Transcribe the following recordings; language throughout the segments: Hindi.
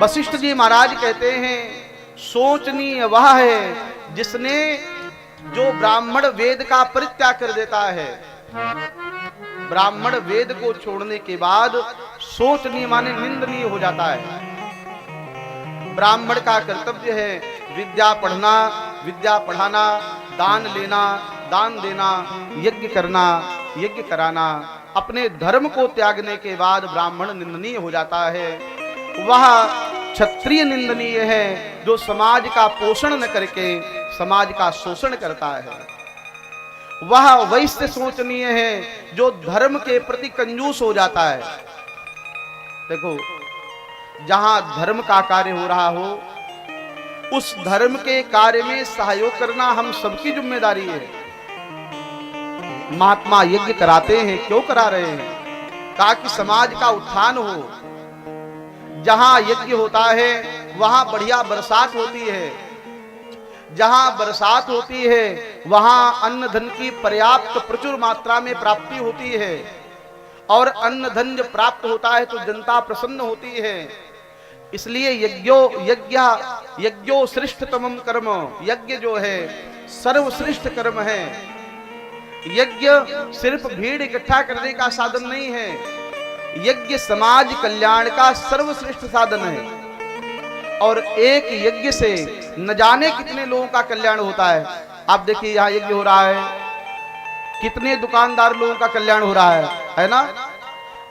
वशिष्ठ जी महाराज कहते हैं सोचनीय वह है जिसने जो ब्राह्मण वेद का परित्याग कर देता है। ब्राह्मण वेद को छोड़ने के बाद सोचनीय माने निंदनीय हो जाता है। ब्राह्मण का कर्तव्य है विद्या पढ़ना, विद्या पढ़ाना, दान लेना, दान देना, यज्ञ करना, यज्ञ कराना। अपने धर्म को त्यागने के बाद ब्राह्मण निंदनीय हो जाता है। वह क्षत्रिय निंदनीय है जो समाज का पोषण न करके समाज का शोषण करता है। वह वैश्य सोचनीय है जो धर्म के प्रति कंजूस हो जाता है। देखो, जहां धर्म का कार्य हो रहा हो उस धर्म के कार्य में सहयोग करना हम सबकी जिम्मेदारी है। महात्मा यज्ञ कराते हैं, क्यों करा रहे हैं? ताकि समाज का उत्थान हो। जहां यज्ञ होता है वहां बढ़िया बरसात होती है। जहां बरसात होती है वहां अन्न धन की पर्याप्त प्रचुर मात्रा में प्राप्ति होती है, और अन्न धन जब प्राप्त होता है तो जनता प्रसन्न होती है। इसलिए यज्ञो श्रेष्ठतमं कर्म, यज्ञ जो है सर्वश्रेष्ठ कर्म है। यज्ञ सिर्फ भीड़ इकट्ठा करने का साधन नहीं है, यज्ञ समाज कल्याण का सर्वश्रेष्ठ साधन है। और एक यज्ञ से न जाने कितने लोगों का कल्याण होता है। आप देखिए यहाँ यज्ञ हो रहा है, कितने दुकानदार लोगों का कल्याण हो रहा है ना?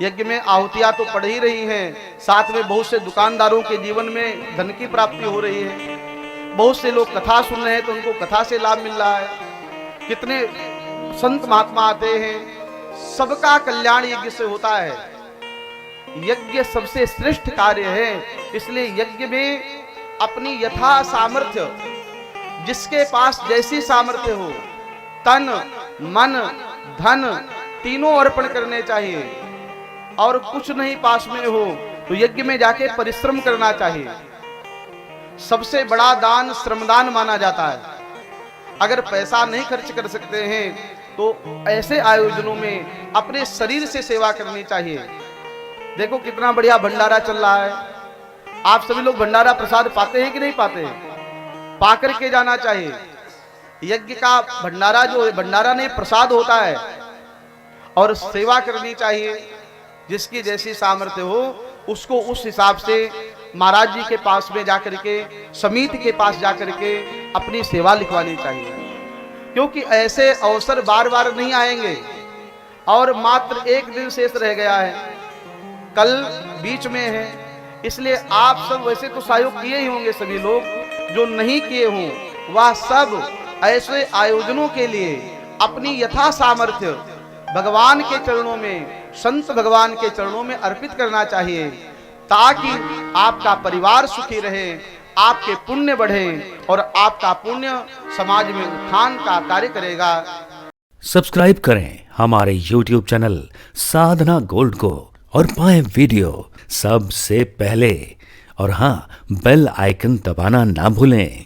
यज्ञ में आहुतियां तो पड़ ही रही हैं, साथ में बहुत से दुकानदारों के जीवन में धन की प्राप्ति हो रही है। बहुत से लोग कथा सुन रहे हैं तो उनको कथा से लाभ मिल रहा है। कितने संत महात्मा आते हैं, सबका कल्याण यज्ञ से होता है। यज्ञ सबसे श्रेष्ठ कार्य है। इसलिए यज्ञ में अपनी यथा सामर्थ्य, जिसके पास जैसी सामर्थ्य हो, तन मन धन तीनों अर्पण करने चाहिए। और कुछ नहीं पास में हो तो यज्ञ में जाके परिश्रम करना चाहिए। सबसे बड़ा दान श्रमदान माना जाता है। अगर पैसा नहीं खर्च कर सकते हैं तो ऐसे आयोजनों में अपने शरीर से सेवा करनी चाहिए। देखो कितना बढ़िया भंडारा चल रहा है। आप सभी लोग भंडारा प्रसाद पाते हैं कि नहीं पाते हैं? पा करके जाना चाहिए। यज्ञ का भंडारा जो है, भंडारा नहीं प्रसाद होता है, और सेवा करनी चाहिए। जिसकी जैसी सामर्थ्य हो उसको उस हिसाब से महाराज जी के पास में जाकर के, समिति के पास जाकर के अपनी सेवा लिखवानी चाहिए। क्योंकि ऐसे अवसर बार बार नहीं आएंगे, और मात्र एक दिन शेष रह गया है, कल बीच में है। इसलिए आप सब वैसे तो सहयोग किए ही होंगे, सभी लोग जो नहीं किए हों वह सब ऐसे आयोजनों के लिए अपनी यथा सामर्थ्य भगवान के चरणों में, संत भगवान के चरणों में अर्पित करना चाहिए, ताकि आपका परिवार सुखी रहे, आपके पुण्य बढ़े और आपका पुण्य समाज में उत्थान का कार्य करेगा। सब्सक्राइब करें हमारे YouTube चैनल साधना गोल्ड को और पाएं वीडियो सबसे पहले। और हाँ, बेल आइकन दबाना ना भूलें।